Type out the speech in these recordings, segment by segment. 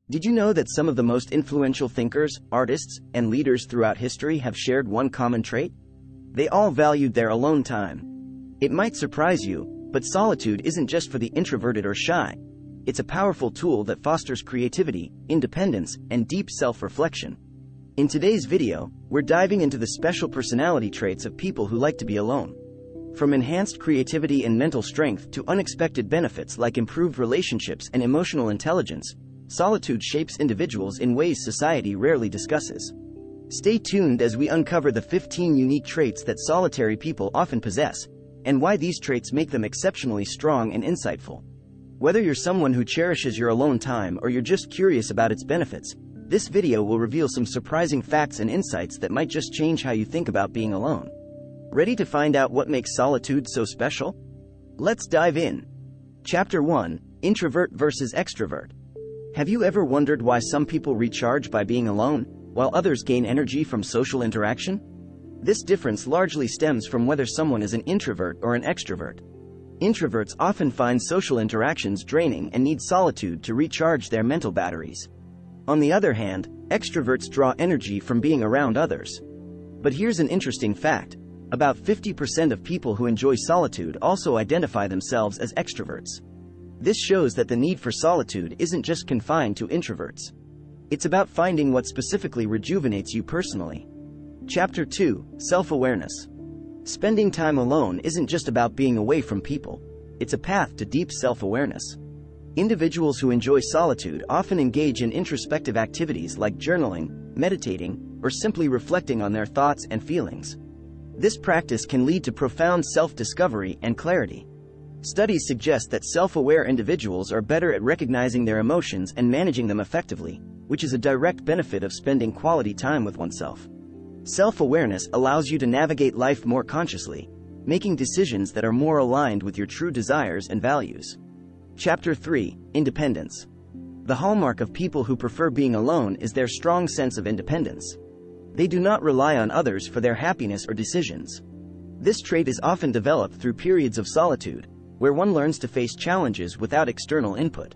Did you know that some of the most influential thinkers, artists, and leaders throughout history have shared one common trait? They all valued their alone time. It might surprise you, but solitude isn't just for the introverted or shy. It's a powerful tool that fosters creativity, independence, and deep self-reflection. In today's video, we're diving into the special personality traits of people who like to be alone. From enhanced creativity and mental strength to unexpected benefits like improved relationships and emotional intelligence, solitude shapes individuals in ways society rarely discusses. Stay tuned as we uncover the 15 unique traits that solitary people often possess, and why these traits make them exceptionally strong and insightful. Whether you're someone who cherishes your alone time or you're just curious about its benefits, this video will reveal some surprising facts and insights that might just change how you think about being alone. Ready to find out what makes solitude so special? Let's dive in. Chapter 1: Introvert versus Extrovert. Have you ever wondered why some people recharge by being alone, while others gain energy from social interaction? This difference largely stems from whether someone is an introvert or an extrovert. Introverts often find social interactions draining and need solitude to recharge their mental batteries. On the other hand, extroverts draw energy from being around others. But here's an interesting fact. About 50% of people who enjoy solitude also identify themselves as extroverts. This shows that the need for solitude isn't just confined to introverts. It's about finding what specifically rejuvenates you personally. Chapter 2: Self-awareness. Spending time alone isn't just about being away from people. It's a path to deep self-awareness. Individuals who enjoy solitude often engage in introspective activities like journaling, meditating, or simply reflecting on their thoughts and feelings. This practice can lead to profound self-discovery and clarity. Studies suggest that self-aware individuals are better at recognizing their emotions and managing them effectively, which is a direct benefit of spending quality time with oneself. Self-awareness allows you to navigate life more consciously, making decisions that are more aligned with your true desires and values. Chapter 3: Independence. The hallmark of people who prefer being alone is their strong sense of independence. They do not rely on others for their happiness or decisions. This trait is often developed through periods of solitude, where one learns to face challenges without external input.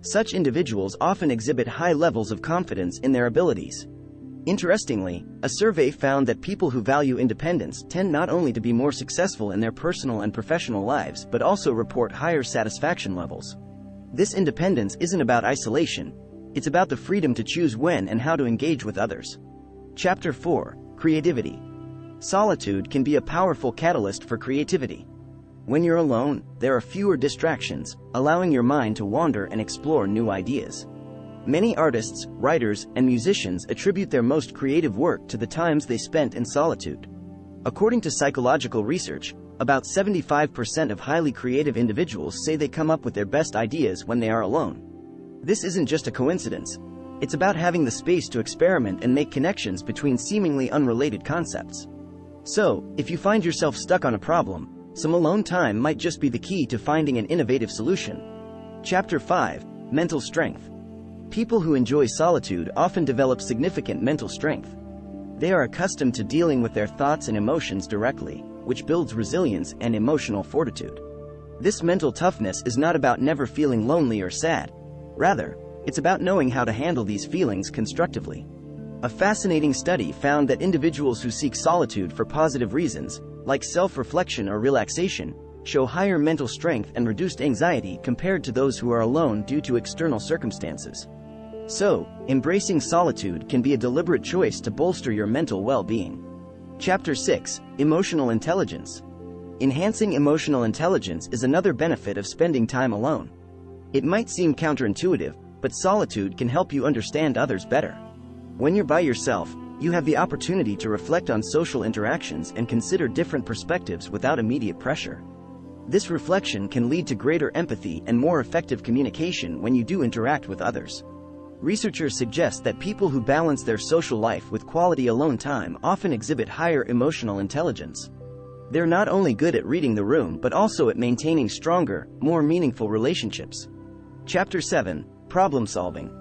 Such individuals often exhibit high levels of confidence in their abilities. Interestingly, a survey found that people who value independence tend not only to be more successful in their personal and professional lives but also report higher satisfaction levels. This independence isn't about isolation, it's about the freedom to choose when and how to engage with others. Chapter 4: Creativity. Solitude can be a powerful catalyst for creativity. When you're alone, there are fewer distractions, allowing your mind to wander and explore new ideas. Many artists, writers, and musicians attribute their most creative work to the times they spent in solitude. According to psychological research, about 75% of highly creative individuals say they come up with their best ideas when they are alone. This isn't just a coincidence. It's about having the space to experiment and make connections between seemingly unrelated concepts. So, if you find yourself stuck on a problem, some alone time might just be the key to finding an innovative solution. Chapter 5: Mental Strength. People who enjoy solitude often develop significant mental strength. They are accustomed to dealing with their thoughts and emotions directly, which builds resilience and emotional fortitude. This mental toughness is not about never feeling lonely or sad. Rather, it's about knowing how to handle these feelings constructively. A fascinating study found that individuals who seek solitude for positive reasons, like self-reflection or relaxation, show higher mental strength and reduced anxiety compared to those who are alone due to external circumstances. So, embracing solitude can be a deliberate choice to bolster your mental well-being. Chapter 6: Emotional Intelligence. Enhancing emotional intelligence is another benefit of spending time alone. It might seem counterintuitive, but solitude can help you understand others better. When you're by yourself, you have the opportunity to reflect on social interactions and consider different perspectives without immediate pressure. This reflection can lead to greater empathy and more effective communication when you do interact with others. Researchers suggest that people who balance their social life with quality alone time often exhibit higher emotional intelligence. They're not only good at reading the room but also at maintaining stronger, more meaningful relationships. Chapter 7: Problem Solving.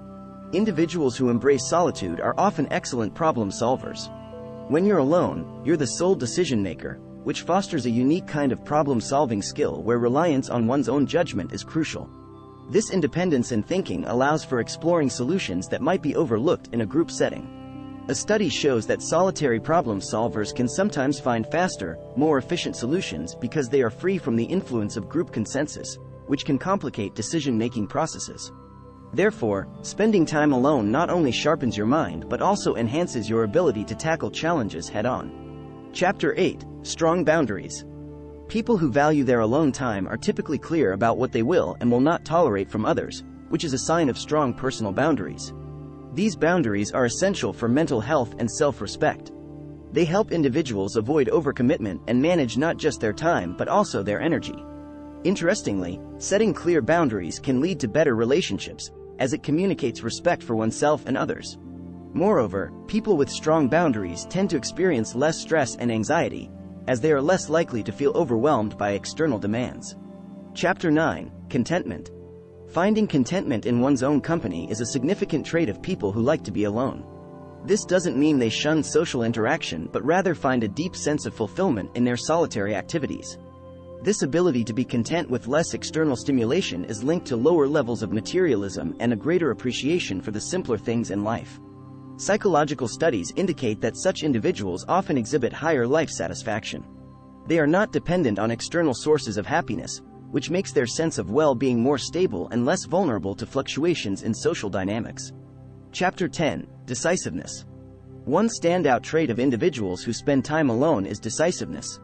Individuals who embrace solitude are often excellent problem solvers. When you're alone, you're the sole decision maker, which fosters a unique kind of problem-solving skill where reliance on one's own judgment is crucial. This independence in thinking allows for exploring solutions that might be overlooked in a group setting. A study shows that solitary problem solvers can sometimes find faster, more efficient solutions because they are free from the influence of group consensus, which can complicate decision-making processes. Therefore, spending time alone not only sharpens your mind but also enhances your ability to tackle challenges head-on. Chapter 8: Strong Boundaries. People who value their alone time are typically clear about what they will and will not tolerate from others, which is a sign of strong personal boundaries. These boundaries are essential for mental health and self-respect. They help individuals avoid overcommitment and manage not just their time but also their energy. Interestingly, setting clear boundaries can lead to better relationships, as it communicates respect for oneself and others. Moreover, people with strong boundaries tend to experience less stress and anxiety, as they are less likely to feel overwhelmed by external demands. Chapter 9: Contentment. Finding contentment in one's own company is a significant trait of people who like to be alone. This doesn't mean they shun social interaction but rather find a deep sense of fulfillment in their solitary activities. This ability to be content with less external stimulation is linked to lower levels of materialism and a greater appreciation for the simpler things in life. Psychological studies indicate that such individuals often exhibit higher life satisfaction. They are not dependent on external sources of happiness, which makes their sense of well-being more stable and less vulnerable to fluctuations in social dynamics. Chapter 10: Decisiveness. One standout trait of individuals who spend time alone is decisiveness.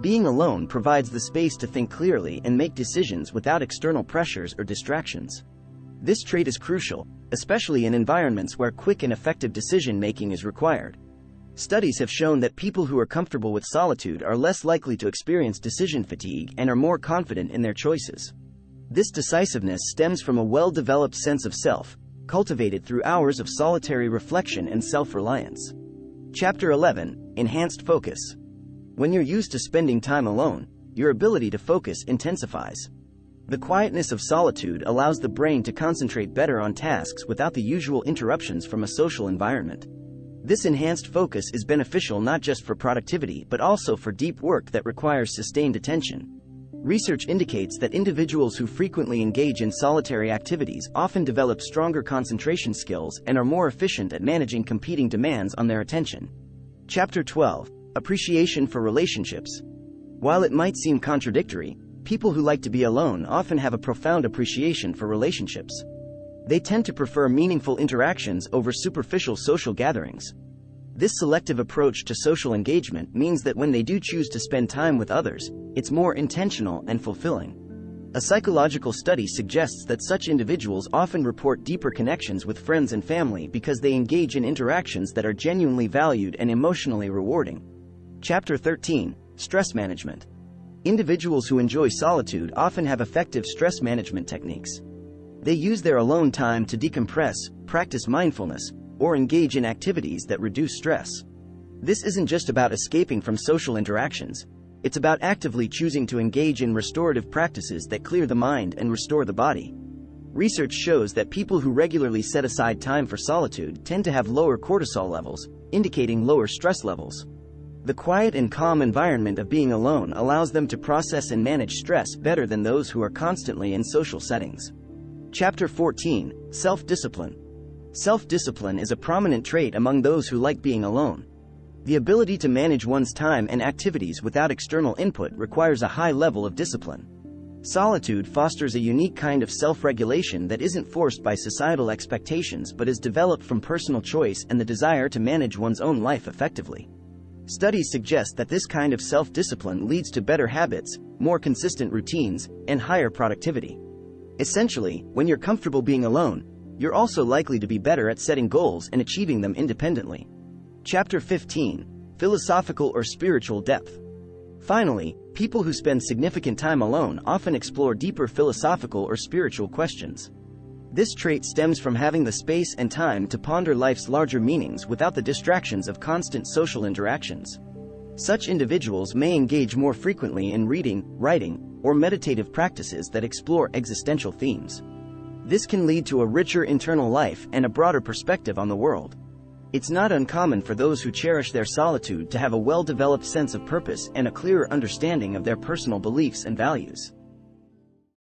Being alone provides the space to think clearly and make decisions without external pressures or distractions. This trait is crucial, especially in environments where quick and effective decision-making is required. Studies have shown that people who are comfortable with solitude are less likely to experience decision fatigue and are more confident in their choices. This decisiveness stems from a well-developed sense of self, cultivated through hours of solitary reflection and self-reliance. Chapter 11: Enhanced Focus. When you're used to spending time alone, your ability to focus intensifies. The quietness of solitude allows the brain to concentrate better on tasks without the usual interruptions from a social environment. This enhanced focus is beneficial not just for productivity but also for deep work that requires sustained attention. Research indicates that individuals who frequently engage in solitary activities often develop stronger concentration skills and are more efficient at managing competing demands on their attention. Chapter 12: Appreciation for Relationships. While it might seem contradictory, people who like to be alone often have a profound appreciation for relationships. They tend to prefer meaningful interactions over superficial social gatherings. This selective approach to social engagement means that when they do choose to spend time with others, it's more intentional and fulfilling. A psychological study suggests that such individuals often report deeper connections with friends and family because they engage in interactions that are genuinely valued and emotionally rewarding. Chapter 13: Stress Management. Individuals who enjoy solitude often have effective stress management techniques. They use their alone time to decompress, practice mindfulness, or engage in activities that reduce stress. This isn't just about escaping from social interactions, it's about actively choosing to engage in restorative practices that clear the mind and restore the body. Research shows that people who regularly set aside time for solitude tend to have lower cortisol levels, indicating lower stress levels. The quiet and calm environment of being alone allows them to process and manage stress better than those who are constantly in social settings. Chapter 14: Self-Discipline. Self-discipline is a prominent trait among those who like being alone. The ability to manage one's time and activities without external input requires a high level of discipline. Solitude fosters a unique kind of self-regulation that isn't forced by societal expectations but is developed from personal choice and the desire to manage one's own life effectively. Studies suggest that this kind of self-discipline leads to better habits, more consistent routines, and higher productivity. Essentially, when you're comfortable being alone, you're also likely to be better at setting goals and achieving them independently. Chapter 15: Philosophical or Spiritual Depth. Finally, people who spend significant time alone often explore deeper philosophical or spiritual questions. This trait stems from having the space and time to ponder life's larger meanings without the distractions of constant social interactions. Such individuals may engage more frequently in reading, writing, or meditative practices that explore existential themes. This can lead to a richer internal life and a broader perspective on the world. It's not uncommon for those who cherish their solitude to have a well-developed sense of purpose and a clearer understanding of their personal beliefs and values.